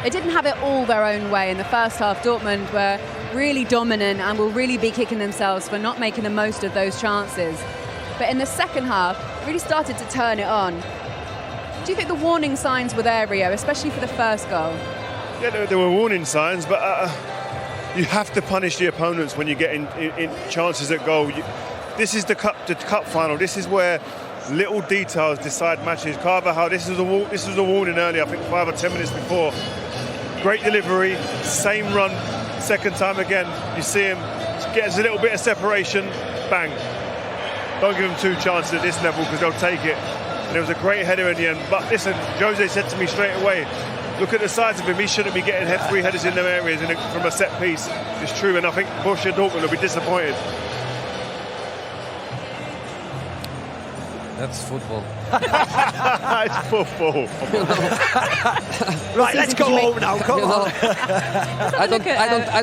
They didn't have it all their own way in the first half. Dortmund were really dominant and will really be kicking themselves for not making the most of those chances. But in the second half, really started to turn it on. Do you think the warning signs were there, Rio, especially for the first goal? Yeah, there were warning signs, but you have to punish the opponents when you get in chances at goal. This is the cup final. This is where little details decide matches. Carvajal, this was a warning earlier, I think 5 or 10 minutes before. Great delivery, same run, second time again. You see him, gets a little bit of separation, bang. Don't give them 2 chances at this level because they'll take it. And it was a great header in the end. But listen, Jose said to me straight away, look at the size of him, he shouldn't be getting 3 headers in them areas from a set piece. It's true, and I think Borussia Dortmund will be disappointed. That's football. It's football. Right, let's go home now. Come on. I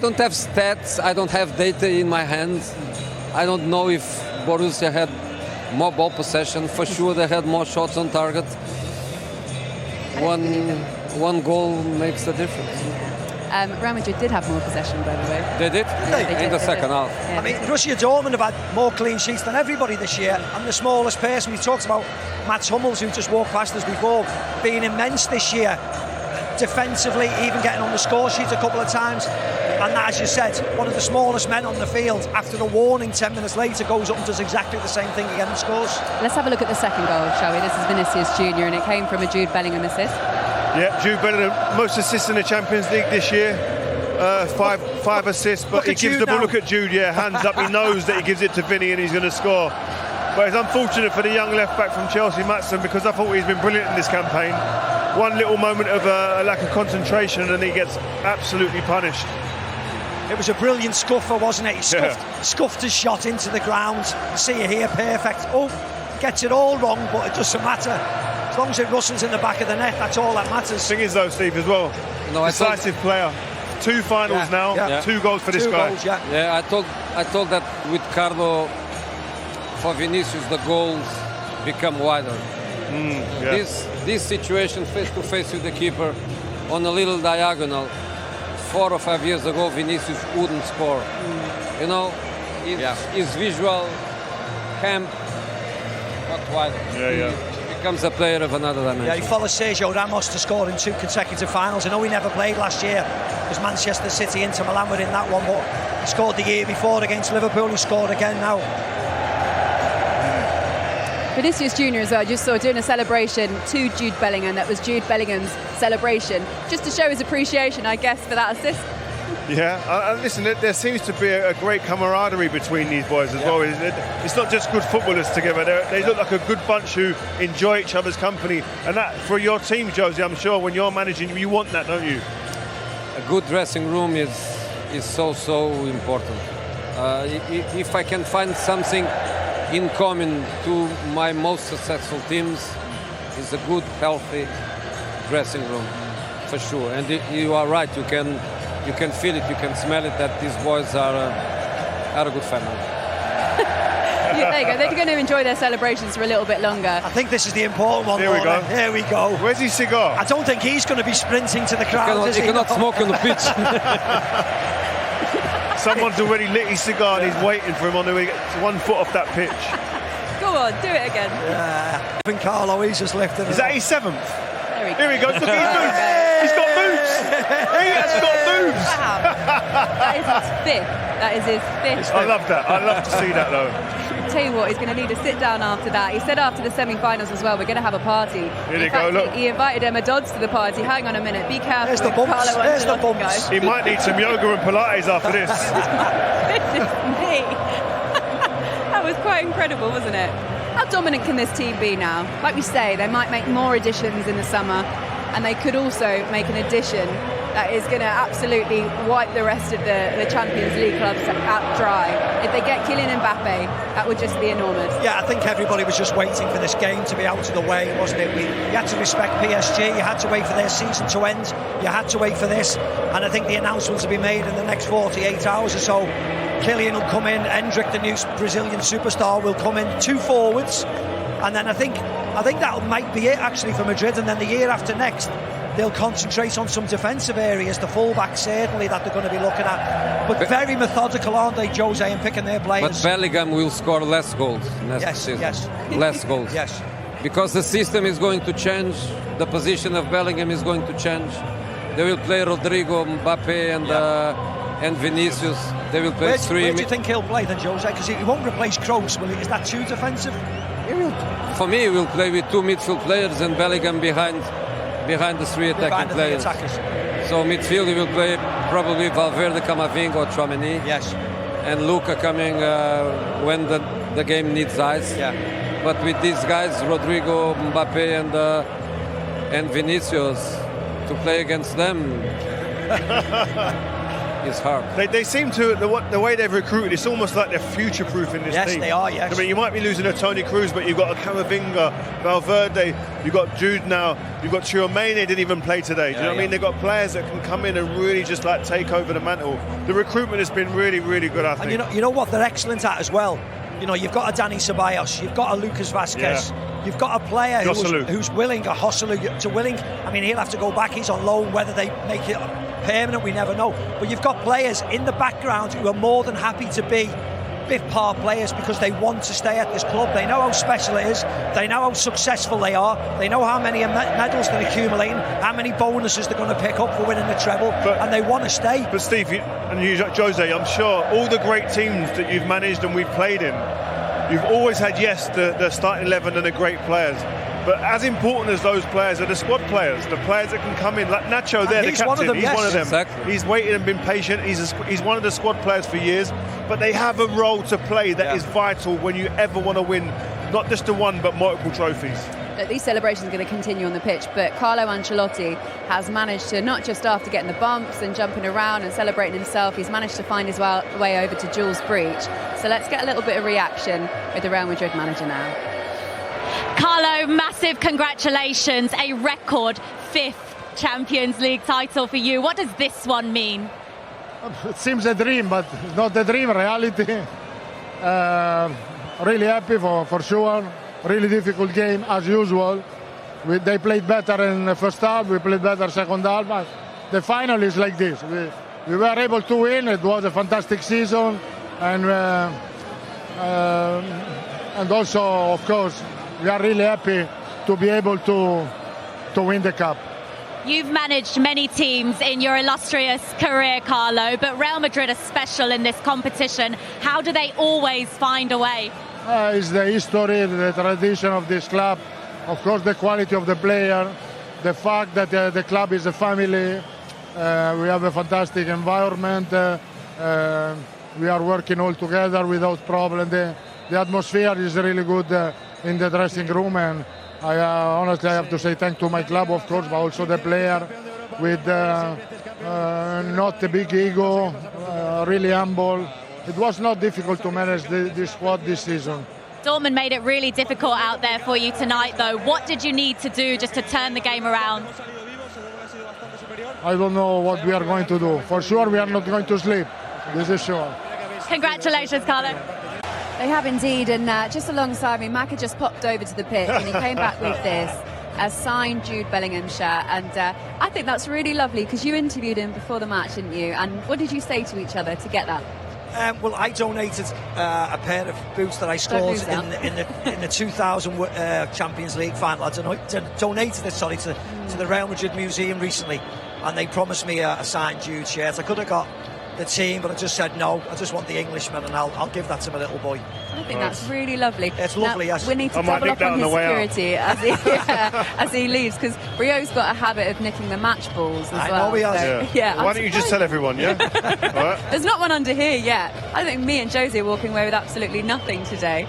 don't have stats. I don't have data in my hands. I don't know if Borussia had more ball possession. For sure, they had more shots on target. One goal makes a difference. Real Madrid did have more possession, by the way. They did? In the second half. Yeah. I mean, Borussia Dortmund have had more clean sheets than everybody this year, and the smallest person, we talked about Mats Hummels, who just walked past us before, being immense this year, defensively, even getting on the score sheet a couple of times. And that, as you said, one of the smallest men on the field, after a warning 10 minutes later, goes up and does exactly the same thing again and scores. Let's have a look at the second goal, shall we? This is Vinicius Junior, and it came from a Jude Bellingham assist. Yeah, Jude Bellingham, most assists in the Champions League this year. 5 assists, but he gives the ball. Look at Jude, yeah, hands up. He knows that he gives it to Vinny and he's going to score. But it's unfortunate for the young left-back from Chelsea, Maatsen, because I thought he's been brilliant in this campaign. One little moment of a lack of concentration and he gets absolutely punished. It was a brilliant scuffer, wasn't it? He scuffed his shot into the ground. See you here, perfect. Oh, gets it all wrong, but it doesn't matter. As long as it rustles in the back of the net, that's all that matters. Thing is, though, Steve, as well, decisive player. 2 finals now, 2 goals for this guy. Goals, yeah, I thought that with Carlo, for Vinicius, the goals become wider. This situation, face-to-face with the keeper, on a little diagonal, 4 or 5 years ago, Vinicius wouldn't score. You know, his visual camp got wider. Becomes a player of another dimension. Yeah, he follows Sergio Ramos to score in 2 consecutive finals. I know he never played last year because Manchester City, Inter Milan were in that one, but he scored the year before against Liverpool. He scored again now. Vinicius Junior as well, I just saw doing a celebration to Jude Bellingham. That was Jude Bellingham's celebration, just to show his appreciation, I guess, for that assist. Yeah, listen, there seems to be a great camaraderie between these boys as well. It's not just good footballers together. They look like a good bunch who enjoy each other's company. And that, for your team, Josie, I'm sure when you're managing, you want that, don't you? A good dressing room is so important. If I can find something in common to my most successful teams is a good, healthy dressing room, for sure. And you are right. You can feel it. You can smell it. That these boys are a good family. Yeah, there you go. They're going to enjoy their celebrations for a little bit longer. I think this is the important one. Here we go. Here we go. Where's his cigar? I don't think he's going to be sprinting to the crowd. He cannot smoke on the pitch. Someone's already lit his cigar and he's waiting for him on the way. 1 foot off that pitch. Go on, do it again. Yeah. And Carlo, he's just lifted. Is that his 7th? There we go. Here he goes. Look at his boots. He's got boots. He has got boots. Wow. That is his 5th. That is his 5th. I love that. I love to see that though. Tell you what, he's going to need a sit down after that. He said after the semi-finals as well, we're going to have a party. Here you go, look. He invited Emma Dodds to the party. Hang on a minute, be careful. There's the bumps. Carlo There's the Ancelotti bumps. goes. He might need some yoga and Pilates after this. Goodness me. That was quite incredible, wasn't it? How dominant can this team be now? Like we say, they might make more additions in the summer, and they could also make an addition that is going to absolutely wipe the rest of the Champions League clubs out dry. If they get Kylian Mbappe, that would just be enormous. Yeah, I think everybody was just waiting for this game to be out of the way, wasn't it? You had to respect PSG, you had to wait for their season to end, you had to wait for this, and I think the announcements will be made in the next 48 hours or so. Kylian will come in, Endrick, the new Brazilian superstar, will come in, 2 forwards, and then I think that might be it actually for Madrid, and then the year after next they'll concentrate on some defensive areas, the fullbacks certainly that they're going to be looking at, but very methodical, aren't they, Jose, in picking their players? But Bellingham will score less goals next season. Yes. Less goals. Yes. Because the system is going to change, the position of Bellingham is going to change. They will play Rodrigo, Mbappe and Vinicius. They will play Where do you think he'll play then, Jose? Because he won't replace Kroos, will he? Is that too defensive? For me, he will play with 2 midfield players and Bellingham behind the 3 attacking players. So midfield he will play probably Valverde, Camavinga or Tchouaméni. Yes. And Luka coming when the game needs eyes. Yeah. But with these guys, Rodrigo, Mbappe and Vinicius, to play against them is hard. They seem to, the way they've recruited, it's almost like they're future-proofing this team. Yes, they are, yes. I mean, you might be losing a Toni Kroos, but you've got a Camavinga, Valverde, you've got Jude now, you've got Tchouaméni, didn't even play today. Do you know what I mean? They've got players that can come in and really just like take over the mantle. The recruitment has been really, really good, I think. And you know what they're excellent at as well? You know, you've got a Dani Ceballos, you've got a Lucas Vazquez, you've got a player who's willing, a Joselu to willing. I mean, he'll have to go back, he's on loan, whether they make it permanent, we never know. But you've got players in the background who are more than happy to be bit part players because they want to stay at this club. They know how special it is, they know how successful they are, they know how many medals they're accumulating, how many bonuses they're going to pick up for winning the treble, and they want to stay. But Steve, and you, Jose, I'm sure all the great teams that you've managed and we've played in, you've always had, yes, the starting 11 and the great players. But as important as those players are the squad players, the players that can come in, like Nacho there, the captain, one of them, he's one of them. Exactly. He's waited and been patient, he's one of the squad players for years, but they have a role to play that is vital when you ever want to win, not just the one, but multiple trophies. Look, these celebrations are going to continue on the pitch, but Carlo Ancelotti has managed to, not just after getting the bumps and jumping around and celebrating himself, he's managed to find his way over to Jules Breach. So let's get a little bit of reaction with the Real Madrid manager now. Carlo, massive congratulations, a record 5th Champions League title for you. What does this one mean? It seems a dream, but it's not a dream, reality. Really happy for sure. Really difficult game as usual. They played better in the first half, we played better second half, but the final is like this. We were able to win, it was a fantastic season, and also, of course, we are really happy to be able to win the cup. You've managed many teams in your illustrious career, Carlo, but Real Madrid are special in this competition. How do they always find a way? It's the history, the tradition of this club, of course the quality of the player, the fact that the club is a family. We have a fantastic environment. We are working all together without problem. The atmosphere is really good in the dressing room, and honestly I have to say thank to my club, of course, but also the player with not a big ego, really humble. It was not difficult to manage this squad this season. Dortmund made it really difficult out there for you tonight, though. What did you need to do just to turn the game around? I don't know what we are going to do. For sure, we are not going to sleep. This is sure. Congratulations, Carlo. They have indeed, and just alongside me, Mac had just popped over to the pitch and he came back with this, a signed Jude Bellingham shirt, and I think that's really lovely because you interviewed him before the match, didn't you? And what did you say to each other to get that? Well, I donated a pair of boots that I scored in the 2000 Champions League final. I donated it, to the Real Madrid Museum recently, and they promised me a signed Jude shirt. I could have got the team, but I just said no. I just want the Englishman, and I'll give that to my little boy. I think that's really lovely. It's lovely, yes. We need to double up on his security as he leaves, because Rio's got a habit of nicking the match balls as well. I know he has. Yeah. Why don't you just tell everyone, yeah? Right. There's not one under here yet. I think me and Josie are walking away with absolutely nothing today.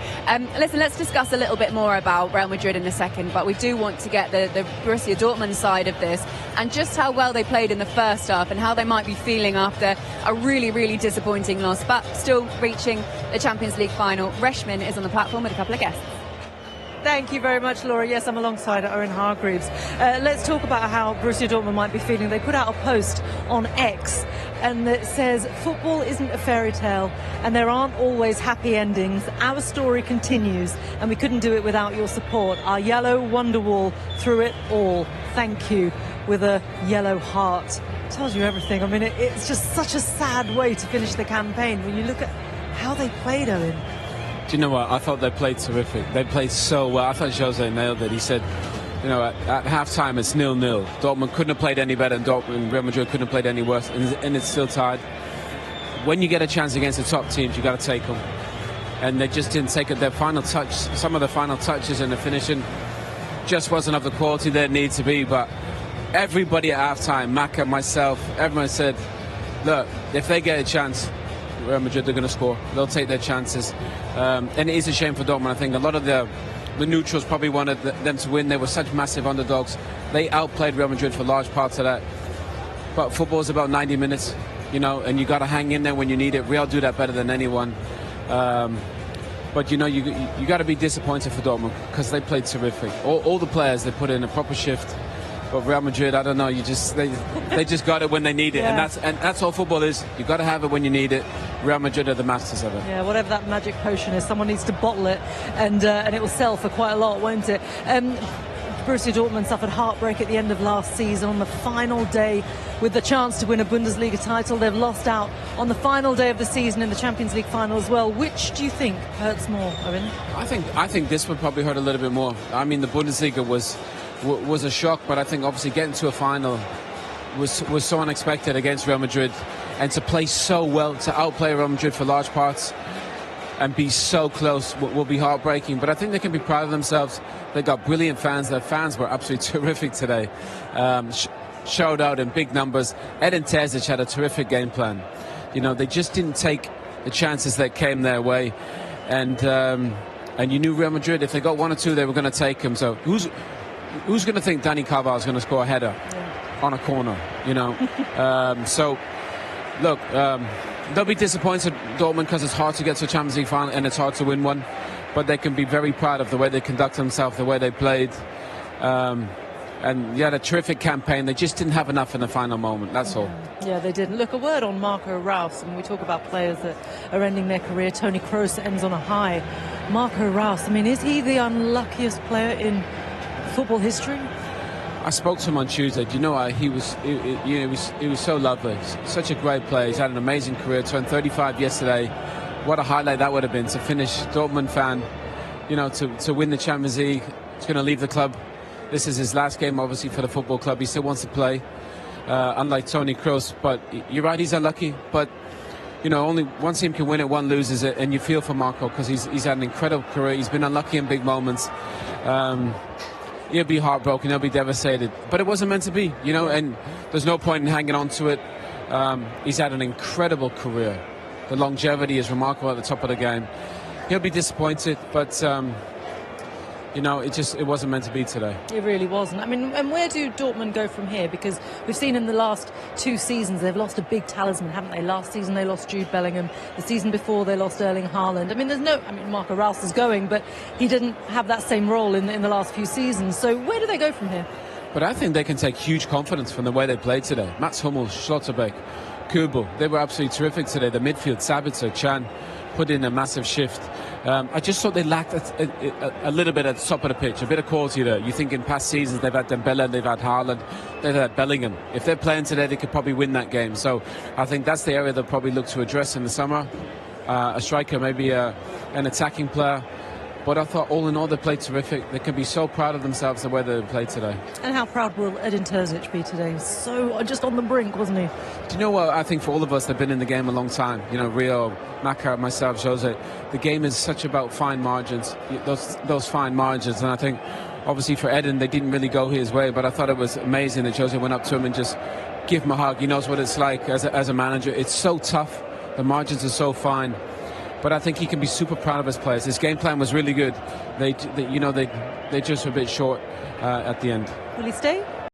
Listen, let's discuss a little bit more about Real Madrid in a second, but we do want to get the Borussia Dortmund side of this and just how well they played in the first half and how they might be feeling after a really, really disappointing loss, but still reaching the Champions League final. Reshman is on the platform with a couple of guests. Thank you very much, Laura. Yes, I'm alongside Owen Hargreaves. Let's talk about how Borussia Dortmund might be feeling. They put out a post on X and it says, football isn't a fairy tale and there aren't always happy endings. Our story continues and we couldn't do it without your support. Our yellow Wonderwall through it all. Thank you, with a yellow heart. Tells you everything. I mean, it's just such a sad way to finish the campaign when you look at how they played, Owen. Do you know what? I thought they played terrific. They played so well. I thought Jose nailed it. He said, you know, at half-time it's 0-0. Dortmund couldn't have played any better than Dortmund. Real Madrid couldn't have played any worse, and it's still tied. When you get a chance against the top teams, you got to take them. And they just didn't take it. Their final touch, some of the final touches and the finishing just wasn't of the quality they need to be. But everybody at half-time, Maka, myself, everyone said, look, if they get a chance, Real Madrid, they're going to score. They'll take their chances. And it is a shame for Dortmund. I think a lot of the neutrals probably wanted them to win. They were such massive underdogs. They outplayed Real Madrid for large parts of that. But football's about 90 minutes, you know, and you got to hang in there when you need it. Real do that better than anyone. But, you know, you got to be disappointed for Dortmund because they played terrific. All the players, they put in a proper shift. But Real Madrid, I don't know. They just got it when they need it, Yeah. and that's all football is. You got to have it when you need it. Real Madrid are the masters of it. Yeah, whatever that magic potion is, someone needs to bottle it, and it will sell for quite a lot, won't it? Borussia Dortmund suffered heartbreak at the end of last season on the final day with the chance to win a Bundesliga title. They've lost out on the final day of the season in the Champions League final as well. Which do you think hurts more, Owen? I think this would probably hurt a little bit more. I mean, the Bundesliga was a shock, but I think obviously getting to a final was so unexpected against Real Madrid, and to play so well, to outplay Real Madrid for large parts and be so close will be heartbreaking. But I think they can be proud of themselves. They got brilliant fans. Their fans were absolutely terrific today. Showed out in big numbers. Edin Terzic had a terrific game plan. You know, they just didn't take the chances that came their way, and you knew Real Madrid, if they got one or two, they were going to take them. So who's going to think Dani Carvajal is going to score a header on a corner, you know? So, look, they'll be disappointed, Dortmund, because it's hard to get to a Champions League final and it's hard to win one. But they can be very proud of the way they conduct themselves, the way they played. And, yeah, a terrific campaign. They just didn't have enough in the final moment, that's all. Yeah, they didn't. Look, a word on Marco Reus. I mean, we talk about players that are ending their career. Toni Kroos ends on a high. Marco Reus, I mean, is he the unluckiest player in football history? I spoke to him on Tuesday. Do you know, he was so lovely. Such a great player. He's had an amazing career. Turned 35 yesterday. What a highlight that would have been to finish Dortmund fan, you know, to win the Champions League. He's going to leave the club. This is his last game, obviously, for the football club. He still wants to play, unlike Toni Kroos. But you're right, he's unlucky. But, you know, only one team can win it, one loses it. And you feel for Marco because he's had an incredible career. He's been unlucky in big moments. He'll be heartbroken, he'll be devastated. But it wasn't meant to be, you know, and there's no point in hanging on to it. He's had an incredible career. The longevity is remarkable at the top of the game. He'll be disappointed, but you know, it wasn't meant to be today. It really wasn't. I mean, and where do Dortmund go from here? Because we've seen in the last 2 seasons they've lost a big talisman, haven't they? Last season they lost Jude Bellingham. The season before they lost Erling Haaland. I mean, Marco Reus is going, but he didn't have that same role in the last few seasons. So where do they go from here? But I think they can take huge confidence from the way they played today. Mats Hummels, Schlotterbeck, Kubel, they were absolutely terrific today. The midfield, Sabitzer, Can, put in a massive shift. I just thought they lacked a little bit at the top of the pitch, a bit of quality there. You think in past seasons they've had Dembele, they've had Haaland, they've had Bellingham. If they're playing today, they could probably win that game. So I think that's the area they'll probably look to address in the summer. A striker, maybe an attacking player. But I thought all in all they played terrific. They can be so proud of themselves the way they played today. And how proud will Edin Terzic be today? So just on the brink, wasn't he? Do you know what? I think for all of us that have been in the game a long time, you know, Rio, Maka, myself, Jose, the game is such about fine margins, those fine margins. And I think obviously for Edin, they didn't really go his way, but I thought it was amazing that Jose went up to him and just gave him a hug. He knows what it's like as a manager. It's so tough. The margins are so fine. But I think he can be super proud of his players. His game plan was really good. They just were a bit short at the end. Will he stay?